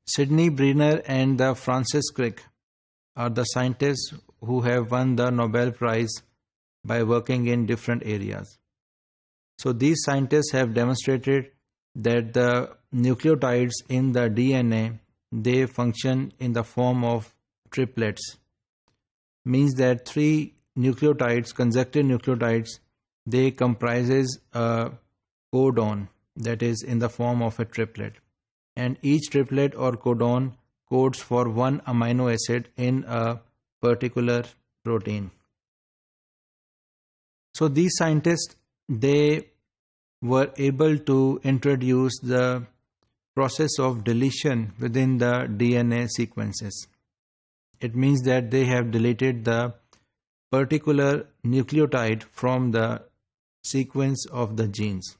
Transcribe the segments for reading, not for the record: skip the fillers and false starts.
Sidney Brenner and the Francis Crick are the scientists who have won the Nobel Prize by working in different areas. So these scientists have demonstrated that the nucleotides in the DNA, they function in the form of triplets. Means that three nucleotides, consecutive nucleotides, they comprises a codon that is in the form of a triplet. And each triplet or codon codes for one amino acid in a particular protein. So these scientists, they were able to introduce the process of deletion within the DNA sequences. It means that they have deleted the particular nucleotide from the sequence of the genes.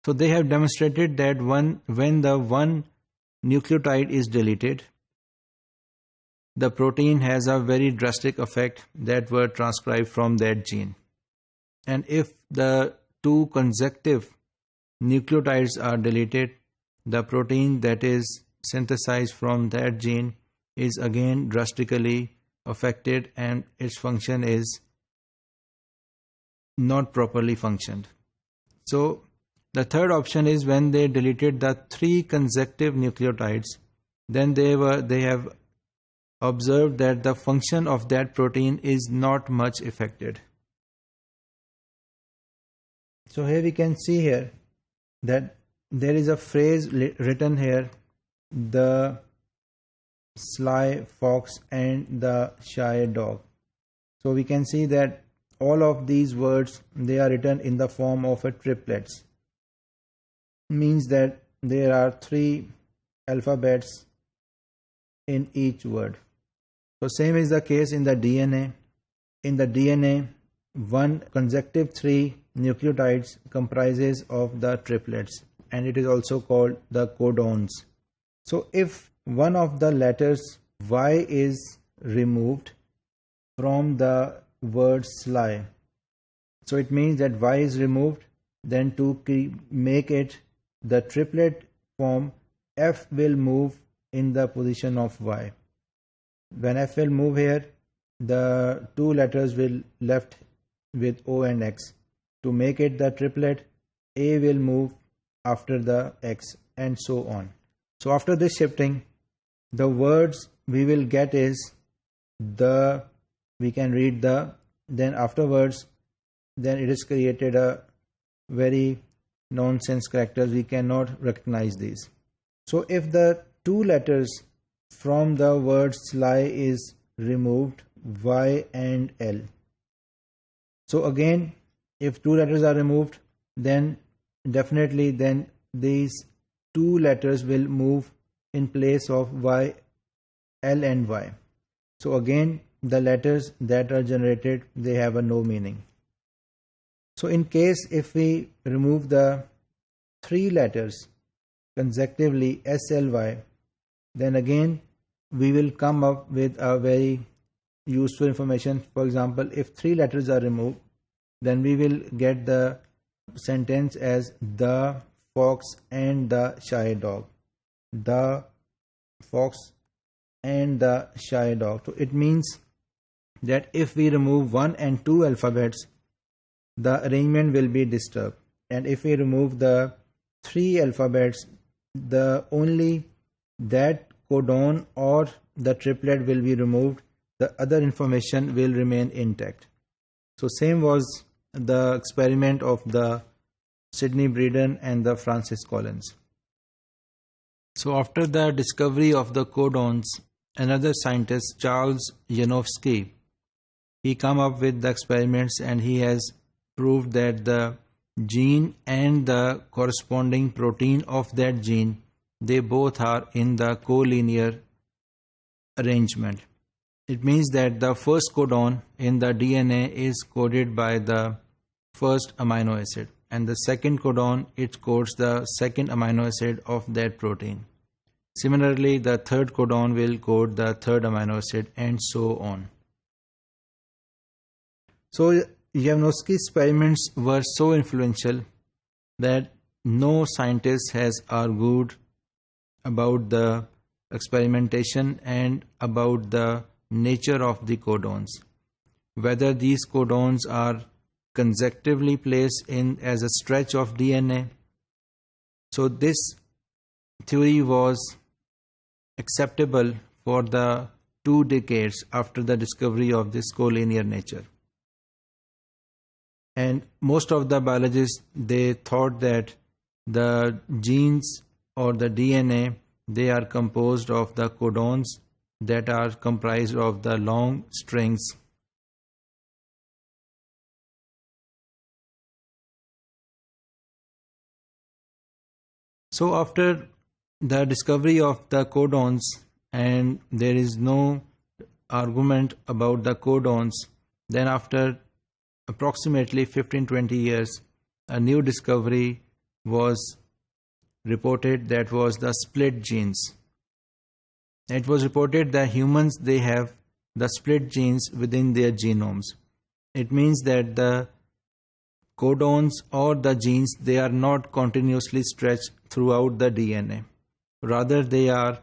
So they have demonstrated that when the one nucleotide is deleted, the protein has a very drastic effect that were transcribed from that gene. And if the two consecutive nucleotides are deleted, the protein that is synthesized from that gene is again drastically affected and its function is not properly functioned. So the third option is when they deleted the three consecutive nucleotides, then they have observed that the function of that protein is not much affected. So here we can see here that there is a phrase written here, the sly fox and the shy dog. So we can see that all of these words, they are written in the form of a triplets. Means that there are three alphabets in each word. So same is the case in the DNA. In the DNA, one consecutive three nucleotides comprises of the triplets, and it is also called the codons. So if one of the letters Y is removed from the word sly, so it means that Y is removed, then to make it the triplet form, F will move in the position of Y. When F will move here, the two letters will left with O and X. To make it the triplet, A will move after the X, and so on. So after this shifting, the words we will get is we can read then afterwards, then it is created a very nonsense characters, we cannot recognize these. So if the two letters from the word sly is removed, Y and L. So again, if two letters are removed, then definitely then these two letters will move in place of Y, L and Y. So again, the letters that are generated, they have a no meaning. So in case if we remove the three letters consecutively, SLY, then again we will come up with a very useful information. For example, if three letters are removed, then we will get the sentence as the fox and the shy dog. The fox and the shy dog. So it means that if we remove 1 and 2 alphabets, the arrangement will be disturbed. And if we remove the 3 alphabets, the only that codon or the triplet will be removed, the other information will remain intact. So same was the experiment of the Sidney Brenner and the Francis Collins. So after the discovery of the codons, another scientist, Charles Janowski, he come up with the experiments and he has proved that the gene and the corresponding protein of that gene, they both are in the collinear arrangement. It means that the first codon in the DNA is coded by the first amino acid, and the second codon, it codes the second amino acid of that protein. Similarly, the third codon will code the third amino acid, and so on. So Janowski's experiments were so influential that no scientist has argued about the experimentation and about the nature of the codons. Whether these codons are consecutively placed in as a stretch of DNA. So this theory was acceptable for the 2 decades after the discovery of this collinear nature. And most of the biologists, they thought that the genes or the DNA, they are composed of the codons that are comprised of the long strings. So after the discovery of the codons, and there is no argument about the codons, then after approximately 15-20 years, a new discovery was reported, that was the split genes. It was reported that humans, they have the split genes within their genomes. It means that the codons or the genes, they are not continuously stretched throughout the DNA. Rather, they are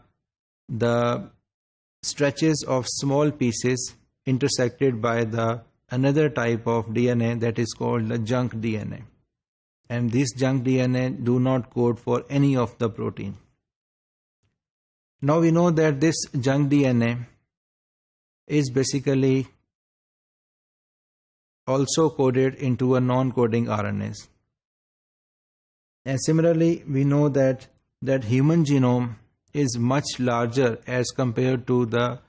the stretches of small pieces intersected by the another type of DNA that is called the junk DNA. And this junk DNA do not code for any of the protein. Now we know that this junk DNA is basically also coded into a non-coding RNAs. And similarly, we know that human genome is much larger as compared to the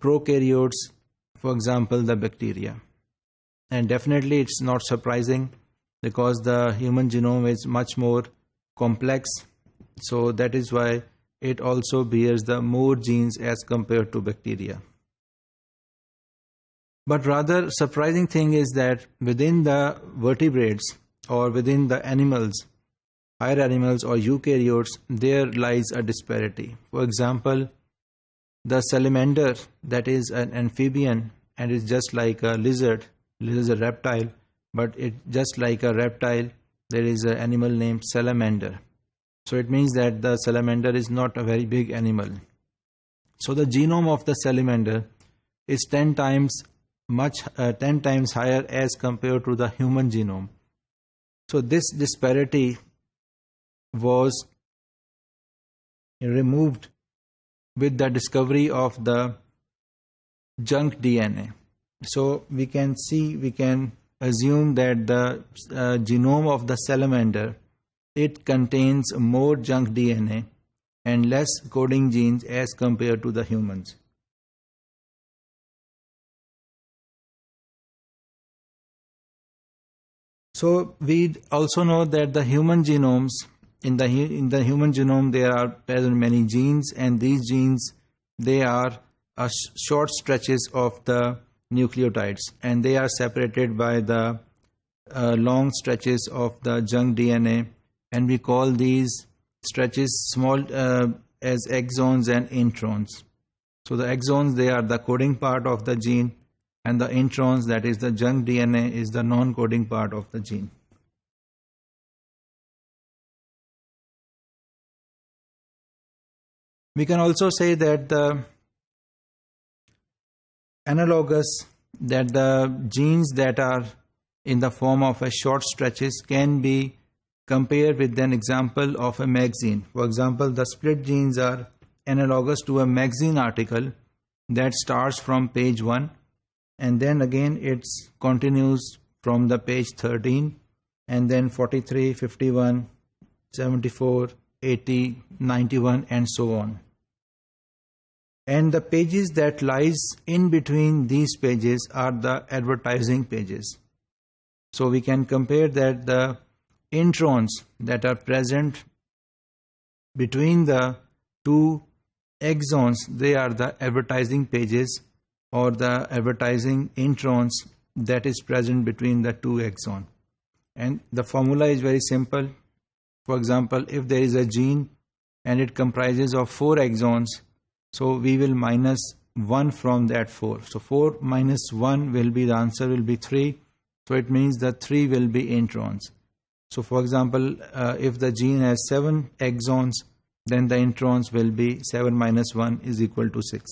prokaryotes, for example, the bacteria. And definitely it's not surprising because the human genome is much more complex. So that is why it also bears the more genes as compared to bacteria. But rather surprising thing is that within the vertebrates or within the animals, higher animals or eukaryotes, there lies a disparity. For example, the salamander, that is an amphibian and is just like a lizard. Lizard is a reptile, but it just like a reptile, there is an animal named salamander. So it means that the salamander is not a very big animal. So the genome of the salamander is 10 times higher as compared to the human genome. So this disparity was removed with the discovery of the junk DNA. So we can assume that the genome of the salamander, it contains more junk DNA and less coding genes as compared to the humans. So we also know that the human genomes, in the human genome there are present many genes, and these genes, they are short stretches of the nucleotides, and they are separated by the long stretches of the junk DNA, and we call these stretches small as exons and introns. So the exons, they are the coding part of the gene, and the introns, that is the junk DNA, is the non-coding part of the gene. We can also say that the analogous, that the genes that are in the form of a short stretches can be compared with an example of a magazine. For example, the split genes are analogous to a magazine article that starts from page 1, and then again it continues from the page 13, and then 43, 51, 74, 80, 91, and so on. And the pages that lies in between these pages are the advertising pages. So we can compare that the introns that are present between the two exons, they are the advertising pages, or the advertising introns that is present between the two exons. And the formula is very simple. For example, if there is a gene and it comprises of 4 exons, so we will minus 1 from that 4. So 4 minus 1 will be, the answer will be 3. So it means that 3 will be introns. So for example, if the gene has 7 exons, then the introns will be 7 minus 1 is equal to 6.